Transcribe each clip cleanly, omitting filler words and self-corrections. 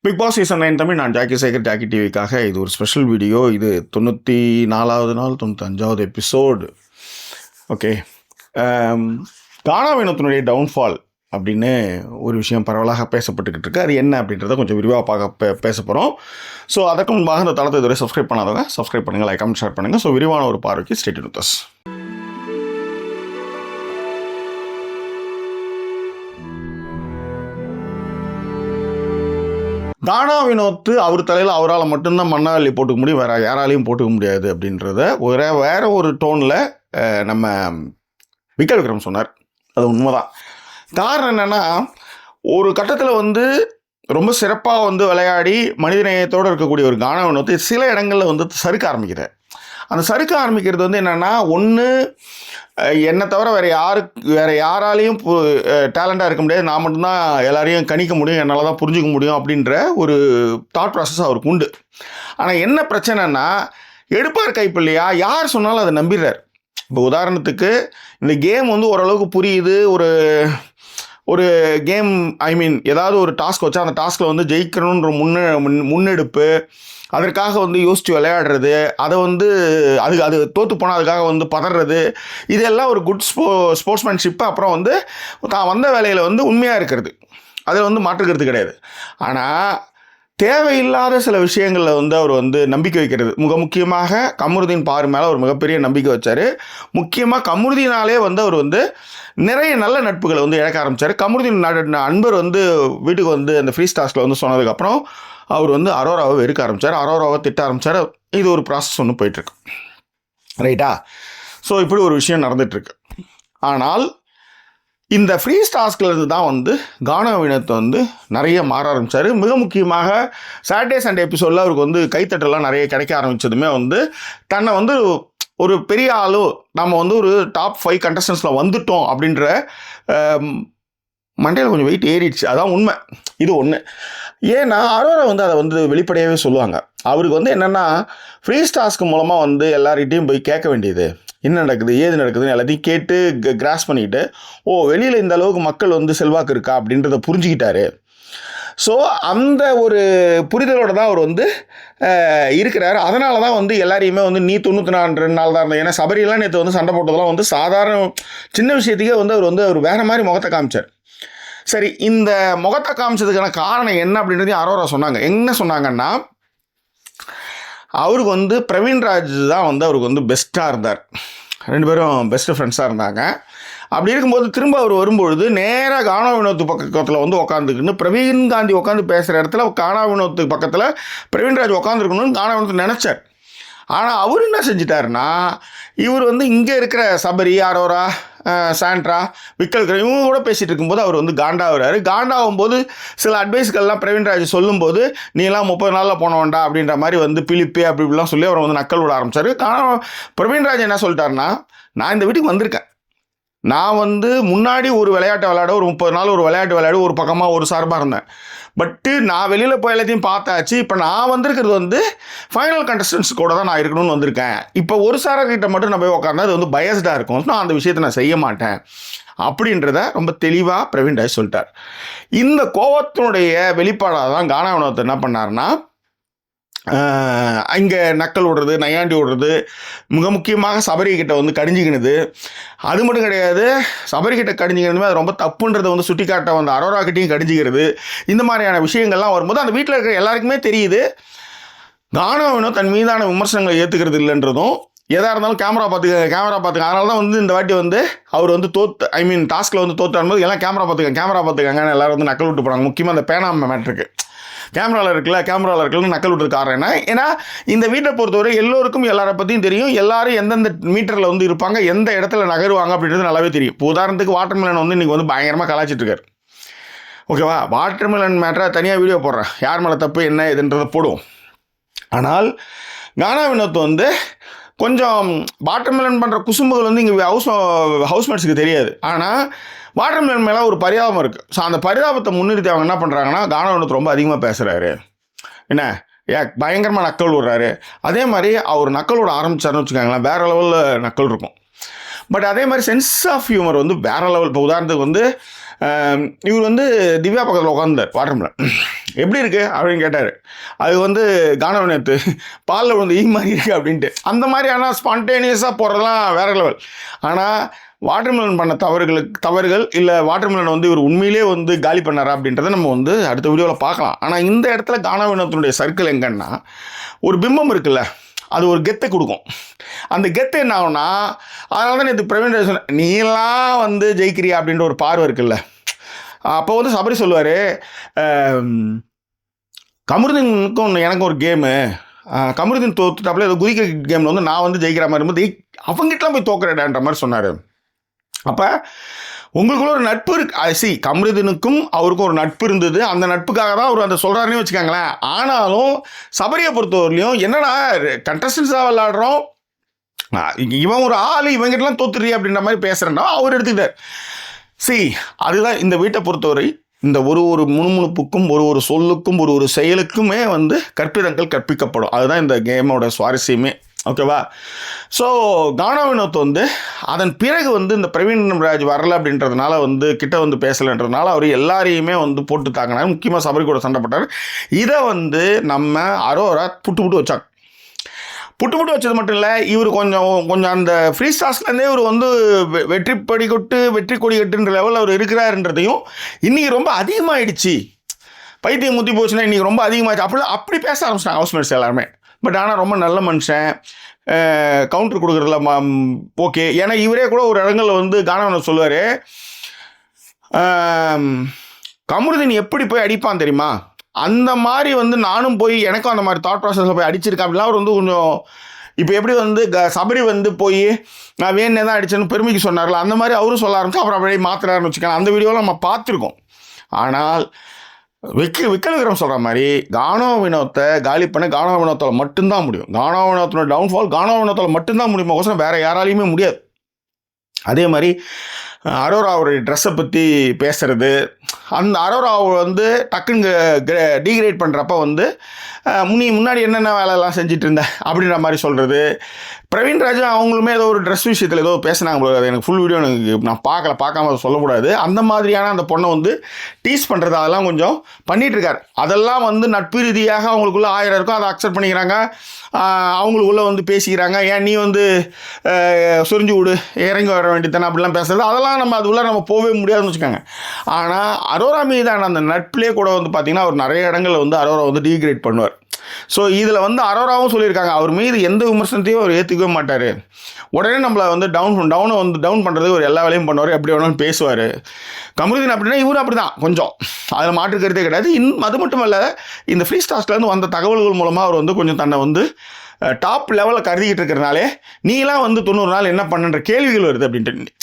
Big Boss season 9 Tamil. நான் Jackie Sekar, Jackie டிவிக்காக. இது ஒரு ஸ்பெஷல் வீடியோ. இது 94வது நாள், 95வது எபிசோடு. ஓகே, கானா வினோத்தினுடைய டவுன்ஃபால் அப்படின்னு ஒரு விஷயம் பரவலாக பேசப்பட்டுக்கிட்டு இருக்கு. அது என்ன அப்படின்றத கொஞ்சம் விரிவாக பேச போகிறோம். ஸோ அதற்கு முன்பாக இந்த தளத்தை இதுவரை சப்ஸ்கிரைப் பண்ணாதவங்க சப்ஸ்கிரைப் பண்ணுங்கள், லைக் கமெண்ட் ஷேர் பண்ணுங்கள். ஸோ விரிவான ஒரு பார்வைக்கு ஸ்டே டியூன் வித் அஸ். கானா வினோத் அவர் தலையில் அவரால் மட்டும்தான் மண்ணாளி போட்டுக்க முடியும், வேறு யாராலையும் போட்டுக்க முடியாது அப்படின்றத வேற ஒரு டோனில் நம்ம விக்கல் விக்ரம் சொன்னார். அது உண்மைதான். காரணம் என்னென்னா, ஒரு கட்டத்தில் ரொம்ப சிறப்பாக விளையாடி மனிதநேயத்தோடு இருக்கக்கூடிய ஒரு கானா வினோத் சில இடங்களில் சறுக்க ஆரம்பிக்கிறார். அந்த சறுக்க ஆரம்பிக்கிறது என்னென்னா, ஒன்று என்னை தவிர வேறு யாராலையும் டேலண்டாக இருக்க முடியாது, நான் மட்டும்தான் எல்லாரையும் கணிக்க முடியும், என்னால் தான் புரிஞ்சிக்க முடியும் அப்படின்ற ஒரு தாட் ப்ராசஸ் அவருக்கு உண்டு. ஆனால் என்ன பிரச்சனைனா, எடுப்பார் கைப்பிள்ளையா யார் சொன்னாலும் அதை நம்பிடுறார். இப்போ உதாரணத்துக்கு இந்த கேம் ஓரளவுக்கு புரியுது, ஒரு கேம் ஏதாவது ஒரு டாஸ்க் வச்சா அந்த டாஸ்கில் ஜெயிக்கணுன்ற முன்னெடுப்பு, அதற்காக யோசித்து விளையாடுறது, அதை அது தோற்று போனால் அதுக்காக பதறது, இதெல்லாம் ஒரு குட் ஸ்போர்ட்ஸ்மேன்ஷிப்பு. அப்புறம் தான் வந்த வேலையில் உண்மையாக இருக்கிறது, அதில் மாற்றுக்கிறது கிடையாது. ஆனால் தேவையில்லாத சில விஷயங்களில் அவர் நம்பிக்கை வைக்கிறது. முக்கியமாக கமருதீன் பாரு மேலே ஒரு மிகப்பெரிய நம்பிக்கை வச்சார். முக்கியமாக கமருதீனாலே அவர் நிறைய நல்ல நட்புகளை இழக்க ஆரம்பித்தார். கமருதீன் அன்பர் வீட்டுக்கு அந்த ஃப்ரீ ஸ்டார்ஸில் சொன்னதுக்கப்புறம் அவர் அரோராவை வெறுக்க ஆரம்பித்தார், அரோராவை திட்ட ஆரம்பித்தார். இது ஒரு ப்ராசஸ் போயிட்டுருக்கு, ரைட்டா? ஸோ இப்படி ஒரு விஷயம் நடந்துகிட்ருக்கு. ஆனால் இந்த ஃப்ரீ டாஸ்க்லேருந்து தான் கானா வினோத் நிறைய மாற ஆரம்பித்தார். மிக முக்கியமாக சாட்டர்டே சண்டே எபிசோடில் அவருக்கு கைத்தட்டெல்லாம் நிறைய கிடைக்க ஆரம்பித்ததுமே தன்னை ஒரு பெரிய ஆளு, நம்ம ஒரு டாப் 5 கண்டஸ்டன்ஸில் வந்துட்டோம் அப்படின்ற மண்டையில் கொஞ்சம் வெயிட் ஏறிடுச்சு. அதான் உண்மை. இது ஒன்று. ஏன்னா அரோரா அதை வெளிப்படையாகவே சொல்லுவாங்க. அவருக்கு என்னென்னா, ஃப்ரீ டாஸ்க் மூலமாக எல்லார்கிட்டையும் போய் கேட்க வேண்டியது, என்ன நடக்குது ஏது நடக்குதுன்னு எல்லாத்தையும் கேட்டு கிராஸ் பண்ணிக்கிட்டு, வெளியில் இந்த அளவுக்கு மக்கள் செல்வாக்கு இருக்கா அப்படின்றத புரிஞ்சுக்கிட்டாரு. ஸோ அந்த ஒரு புரிதலோடு தான் அவர் இருக்கிறார். அதனால தான் எல்லாரையுமே நீ 94 நாள் தான் இருந்தேன். ஏன்னா சபரியெல்லாம் நேற்று சண்டை போட்டதெல்லாம் சாதாரண சின்ன விஷயத்துக்கே அவர் வேறு மாதிரி முகத்தை காமிச்சார். சரி, இந்த முகத்தை காமிச்சதுக்கான காரணம் என்ன அப்படின்றதையும் அரோரா சொன்னாங்க. என்ன சொன்னாங்கன்னா, அவருக்கு பிரவீன்ராஜ் தான் அவருக்கு பெஸ்ட்டாக இருந்தார். 2 பேரும் பெஸ்ட்டு ஃப்ரெண்ட்ஸாக இருந்தாங்க. அப்படி இருக்கும்போது திரும்ப அவர் வரும்பொழுது நேராக கானா வினோத் பக்கத்தில் உட்காந்துக்குன்னு, பிரவீன் காந்தி உட்காந்து பேசுகிற இடத்துல கானா வினோத் பக்கத்தில் பிரவீன்ராஜ் உட்காந்துருக்கணும்னு கானா வினோத் நினச்சார். ஆனால் அவர் என்ன செஞ்சிட்டாருன்னா, இவர் இங்கே இருக்கிற சபரி, அரோரா, சாண்ட்ரா, விக்கல் இவங்க கூட பேசிகிட்டு இருக்கும்போது அவர் காண்டாகிறாரு. காண்டாகும்போது சில அட்வைஸ்கள்லாம் பிரவீன்ராஜ் சொல்லும்போது, நீலாம் 30 நாளில் போன வேண்டா அப்படின்ற மாதிரி பிலிப்பே அப்படி இப்படிலாம் சொல்லி அவர் நக்கல் விட ஆரம்பித்தார். ஆனால் பிரவீன்ராஜ் என்ன சொல்லிட்டாருன்னா, நான் இந்த வீட்டுக்கு வந்திருக்கேன், நான் முன்னாடி ஒரு விளையாட்டை விளையாட, ஒரு 30 நாள் ஒரு விளையாட்டு விளையாட ஒரு பக்கமாக ஒரு சார்பாக இருந்தேன். பட்டு நான் வெளியில் போய் எல்லாத்தையும் பார்த்தாச்சு. இப்போ நான் வந்திருக்கிறது ஃபைனல் கண்டஸ்டன்ஸ் கூட தான் நான் இருக்கணும்னு வந்திருக்கேன். இப்போ ஒரு சாரர்கிட்ட மட்டும் நான் போய் உட்காந்தா அது பயஸ்டாக இருக்கும், நான் அந்த விஷயத்தை நான் செய்ய மாட்டேன் அப்படின்றத ரொம்ப தெளிவாக பிரவீன்ராஜ் சொல்லிட்டார். இந்த கோவத்தினுடைய வெளிப்பாடாக தான் கானா வினோத் என்ன பண்ணார்னா, இங்கே நக்கல் விடுறது, நையாண்டி விடுறது, மிக முக்கியமாக சபரிக்கிட்ட கடிஞ்சிக்கினது. அது மட்டும் கிடையாது, சபரிக்கிட்ட கடிஞ்சிக்கிறதுமே அது ரொம்ப தப்புன்றதை சுட்டி காட்ட அரோராக்கிட்டையும் கடிஞ்சிக்கிறது. இந்த மாதிரியான விஷயங்கள்லாம் வரும்போது அந்த வீட்டில் இருக்கிற எல்லாருக்குமே தெரியுது, கானா வினோத் தன் மீதான விமர்சனங்களை ஏற்றுக்கிறது இல்லைன்றதும், எதாக இருந்தாலும் கேமரா பார்த்துக்க. அதனால தான் இந்த வாட்டி அவர் டாஸ்கில் தோற்றாரும்போது எல்லாம் கேமரா பார்த்துக்காங்கன்னு எல்லோரும் நக்கல் விட்டு போனாங்க. முக்கியமாக அந்த பேனா மேட்ருக்கு கேமராவில் இருக்குன்னு நக்கல் விட்டு காரணம் ஏன்னா இந்த வீட்டை பொறுத்தவரை எல்லோருக்கும் எல்லாரை பற்றியும் தெரியும், எல்லாரும் எந்தெந்த மீட்டரில் இருப்பாங்க, எந்த இடத்துல நகருவாங்க அப்படின்றது நல்லாவே தெரியும். இப்போ உதாரணத்துக்கு வாட்டர்மெலன் இன்றைக்கி பயங்கரமாக கலாச்சிட்டு இருக்காரு. ஓகேவா? வாட்டர்மெலன் மேட்டரை தனியாக வீடியோ போடுறேன், யார் மேலே தப்பு என்ன இதுன்றதை போடுவோம். ஆனால் கானா வினோத் கொஞ்சம் வாட்டர்மெலன் பண்ணுற குசும்புகள் இங்கே ஹவுஸ்மேட்ஸுக்கு தெரியாது. ஆனால் வாட்டர்மெலன் மேலே ஒரு பரிதாபம் இருக்குது. ஸோ அந்த பரிதாபத்தை முன்னிறுத்தி அவங்க என்ன பண்ணுறாங்கன்னா, கானா வினோத் ரொம்ப அதிகமாக பேசுகிறாரு, என்ன பயங்கரமாக நக்கல் விடுறாரு. அதே மாதிரி அவர் நக்கல் விட ஆரம்பிச்சாருன்னு வச்சுக்கோங்களேன், வேறு லெவலில் நக்கல் இருக்கும். பட் அதே மாதிரி சென்ஸ் ஆஃப் ஹியூமர் வேறு லெவல். இப்போ உதாரணத்துக்கு இவர் வந்து திவ்யா பக்கத்தில் உட்காந்தார் வாட்டர்மிலன். எப்படி இருக்கு அப்படின்னு கேட்டார். அது வந்து கானா வினோத் பாலில் வந்து மாதிரி இருக்கு அப்படின்ட்டு. அந்த மாதிரி ஆனால் ஸ்பான்டேனியஸாக போடுறதுலாம் வேற லெவல். ஆனால் வாட்டர்மிலன் பண்ண தவறுகள் இல்லை வாட்டர்மிலன் வந்து இவர் உண்மையிலே வந்து காலி பண்ணாரா அப்படின்றத நம்ம வந்து அடுத்த வீடியோவில் பார்க்கலாம். ஆனால் இந்த இடத்துல கானா வினோத்தினுடைய சர்க்கிள் எங்கன்னா ஒரு பிம்பம் இருக்குல்ல, அது ஒரு கெத்தை கொடுக்கும். அந்த கெத்து என்ன ஆகும்னா, அதனால தான் இது பிரவீன் ராஜ் நீலாம் வந்து ஜெயிக்கிறியா அப்படின்ற ஒரு பார்வை இருக்குல்ல. அப்போ வந்து சபரி சொல்லுவார், கமருதீனுக்கும் எனக்கும் ஒரு கேமு, கமருதீன் தோத்துட்டாப்புல ஏதோ குதிக்க கேமில் வந்து நான் வந்து ஜெயிக்கிற மாதிரி இருக்கும்போது அவங்ககிட்டலாம் போய் தோக்குறேடான்ற மாதிரி சொன்னார். அப்போ உங்களுக்குள்ள ஒரு நட்பு இருக்கு. கமருதீனுக்கும் அவருக்கும் ஒரு நட்பு இருந்தது. அந்த நட்புக்காக தான் அவர் அந்த சொல்கிறாருன்னு வச்சுக்காங்களேன். ஆனாலும் சபரியை பொறுத்தவரையிலையும் என்னடா கண்டஸ்டன்ஸாக விளையாடுறோம், இவன் ஒரு ஆள் இவங்கிட்டலாம் தோத்துறீ அப்படின்ற மாதிரி பேசுகிறேன்னா அவர் எடுத்துக்கிட்டார். அதுதான் இந்த வீட்டை பொறுத்தவரை இந்த ஒரு முணுமுணுப்புக்கும் ஒரு சொல்லுக்கும் ஒரு செயலுக்குமே வந்து கற்பிதங்கள் கற்பிக்கப்படும். அதுதான் இந்த கேமோட சுவாரஸ்யமே. ஓகேவா? ஸோ கானா வினோத் வந்து அதன் பிறகு வந்து இந்த பிரவீன் ராஜ் வரல அப்படின்றதுனால வந்து கிட்ட வந்து பேசலைன்றதுனால அவர் எல்லாரையுமே வந்து போட்டு தாங்கினார். முக்கியமாக சபரி கூட சண்டைப்பட்டார். இதை வந்து நம்ம அரோரா புட்டு வச்சாங்க. புட்டு வச்சது மட்டும் இல்லை, இவர் கொஞ்சம் அந்த ஃப்ரீ ஸ்டார்ஸ்லேருந்தே இவர் வந்து வெற்றி கொடி கட்டுன்ற லெவலில் அவர் இருக்கிறாருன்றதையும் இன்றைக்கி ரொம்ப அதிகமாகிடுச்சு, பைத்தியம் முத்தி போச்சுன்னா இன்றைக்கி ரொம்ப அதிகமாகிடுச்சு அப்படி பேச ஆரம்பிச்சிட்டாங்க ஹவுஸ்மேட்ஸ் எல்லாருமே. பட் ஆனால் ரொம்ப நல்ல மனுஷன், கவுண்டர் கொடுக்குறதுல ஓகே. ஏன்னா இவரே கூட ஒரு இடங்களில் வந்து கானா சொல்லுவார், கமருதீன் எப்படி போய் அடிப்பான் தெரியுமா, அந்த மாதிரி வந்து நானும் போய் எனக்கும் அந்த மாதிரி தாட் ப்ராசஸில் போய் அடிச்சிருக்கேன் அப்படிலாம் அவர் வந்து கொஞ்சம் இப்போ எப்படி வந்து சபரி வந்து போய் நான் வேணே தான் அடித்தேன்னு பெருமைக்கு சொன்னார்ல, அந்த மாதிரி அவரும் சொல்ல ஆரம்பிச்சு அப்புறம் அப்படியே மாத்திராருன்னு வச்சுக்கலாம். அந்த வீடியோவில் நம்ம பார்த்துருக்கோம். ஆனால் விக்கல் விக்ரம் சொல்கிற மாதிரி கானா வினோத்தை காலி பண்ண கானா வினோத்தால் மட்டும்தான் முடியும். கானா வினோத்தோட டவுன்ஃபால் கானா வினோத்தால் மட்டும்தான் முடியுமோசம் வேறு யாராலையுமே முடியாது. அதே மாதிரி அரோராவுடைய ட்ரெஸ்ஸை பற்றி பேசுகிறது, அந்த அரோராவை வந்து டக்குன்னு டீக்ரேட் பண்ணுறப்ப வந்து முன்னாடி என்னென்ன வேலையெல்லாம் செஞ்சுட்டு இருந்தேன் அப்படின்ற மாதிரி சொல்கிறது. பிரவீன் ராஜா அவங்களுமே ஏதோ ஒரு ட்ரெஸ் விஷயத்தில் ஏதோ பேசினாங்க போல, அது எனக்கு ஃபுல் வீடியோ எனக்கு நான் பார்க்காம அதை சொல்லக்கூடாது. அந்த மாதிரியான அந்த பொண்ணை வந்து டீஸ் பண்ணுறது அதெல்லாம் கொஞ்சம் பண்ணிகிட்ருக்காரு. அதெல்லாம் வந்து நட்பு ரீதியாக அவங்களுக்குள்ள 1000 இருக்கும், அதை அக்செப்ட் பண்ணிக்கிறாங்க, அவங்களுக்குள்ளே வந்து பேசிக்கிறாங்க. ஏன் நீ வந்து சொரிஞ்சு விடு இறங்கி வர வேண்டியதானே அப்படிலாம் பேசுறது, அதெல்லாம் நம்ம அது உள்ள நம்ம போகவே முடியாதுன்னு வச்சுக்கோங்க. ஆனால் அரோரா மீதான அந்த நட்பிலே கூட வந்து பார்த்திங்கன்னா அவர் நிறைய இடங்களில் வந்து அரோரா வந்து டீக்ரேட் பண்ணுவார். ஸோ இதில் வந்து அரோராவும் சொல்லியிருக்காங்க, அவர் மீது எந்த விமர்சனத்தையும் அவர் ஏற்றுக்கவே மாட்டார். உடனே நம்மளை வந்து டவுன் பண்ணுறதுக்கு ஒரு எல்லா வேலையும் பண்ணுவார், எப்படி வேணாலும் பேசுவார். கமருதீன் அப்படின்னா இவரும் அப்படி தான் கொஞ்சம், அதில் மாற்றுக்கிறதே கிடையாது. அது மட்டும் இல்லை, இந்த ஃப்ரீ ஸ்டார்ஸ்லேருந்து வந்த தகவல்கள் மூலமாக அவர் வந்து கொஞ்சம் தன்னை வந்து டாப் லெவலில் கருதிக்கிட்டு இருக்கிறனாலே நீலாம் வந்து 90 நாள் என்ன பண்ணுன்ற கேள்விகள் வருது அப்படின்ட்டு.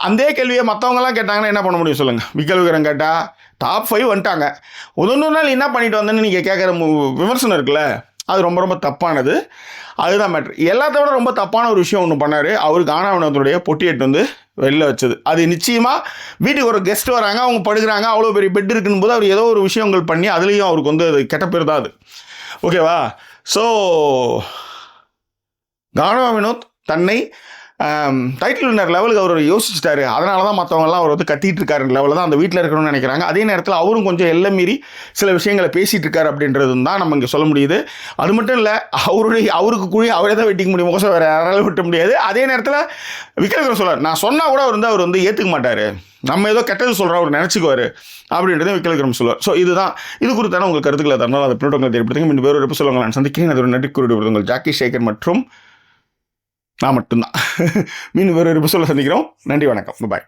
அந்த கேள்வியை மற்றவங்கலாம் கேட்டாங்கன்னா என்ன பண்ண முடியும் சொல்லுங்கள்? விக்கல் விக்ரம் கேட்டால் டாப் 5 வந்துட்டாங்க, 90 நாள் என்ன பண்ணிட்டு வந்தேன்னு நீங்கள் கேட்குற விமர்சனம் இருக்குல்ல, அது ரொம்ப ரொம்ப தப்பானது. அதுதான் மேட்ரு. எல்லாத்த விட ரொம்ப தப்பான ஒரு விஷயம் ஒன்று பண்ணார் அவர். கானா வினோத்துடைய பொட்டியேட்டு வந்து வெளில வச்சது. அது நிச்சயமாக வீட்டுக்கு ஒரு கெஸ்ட் வராங்க, அவங்க படுக்கிறாங்க, அவ்வளோ பெரிய பெட் இருக்குன்னு போது அவர் ஏதோ ஒரு விஷயங்கள் பண்ணி அதுலேயும் அவருக்கு வந்து அது கெட்ட பேர் தான் அது. ஓகேவா? ஸோ கானா வினோத் தன்னை டைட்டில் வின்னர் லெவலுக்கு அவர் யோசிச்சிட்டாரு. அதனால தான் மற்றவங்கலாம் அவர் வந்து கத்திட்டு இருக்காரு லெவலில் தான் அந்த வீட்டில் இருக்கணும்னு நினைக்கிறாங்க. அதே நேரத்தில் அவரும் கொஞ்சம் எல்லாம் மீறி சில விஷயங்களை பேசிகிட்டு இருக்காரு அப்படின்றது தான் நம்ம இங்கே சொல்ல முடியுது. அது மட்டும் இல்லை, அவருக்கு கூடி அவரே தான் வெட்டிக்க முடியும், மோசம் வேறு யாராலும் வெட்ட முடியாது. அதே நேரத்தில் விக்கல் விக்ரம் சொல்கிறார், நான் சொன்னால் கூட அவர் வந்து ஏற்றுக்க மாட்டார், நம்ம ஏதோ கெட்டது சொல்கிறோம் அவர் நினச்சிக்குவார் அப்படின்றத விக்கல் விக்ரம் சொல்லுவார். ஸோ இது குறித்தான உங்கள் கருத்துக்களை தரணும், அதை பின்னோட்டங்களை ஏற்படுத்துங்க. மீண்டும் வேறு சொல்லுவாங்க. நான் சந்திக்கிறேன். அது ஒரு நன்றி கூறிவிடுவது உங்கள் ஜாக்கி சேகர் மற்றும் நான் மட்டும்தான். மீண்டும் வேறு சொல்ல சந்திக்கிறோம். நன்றி, வணக்கம், பாய்.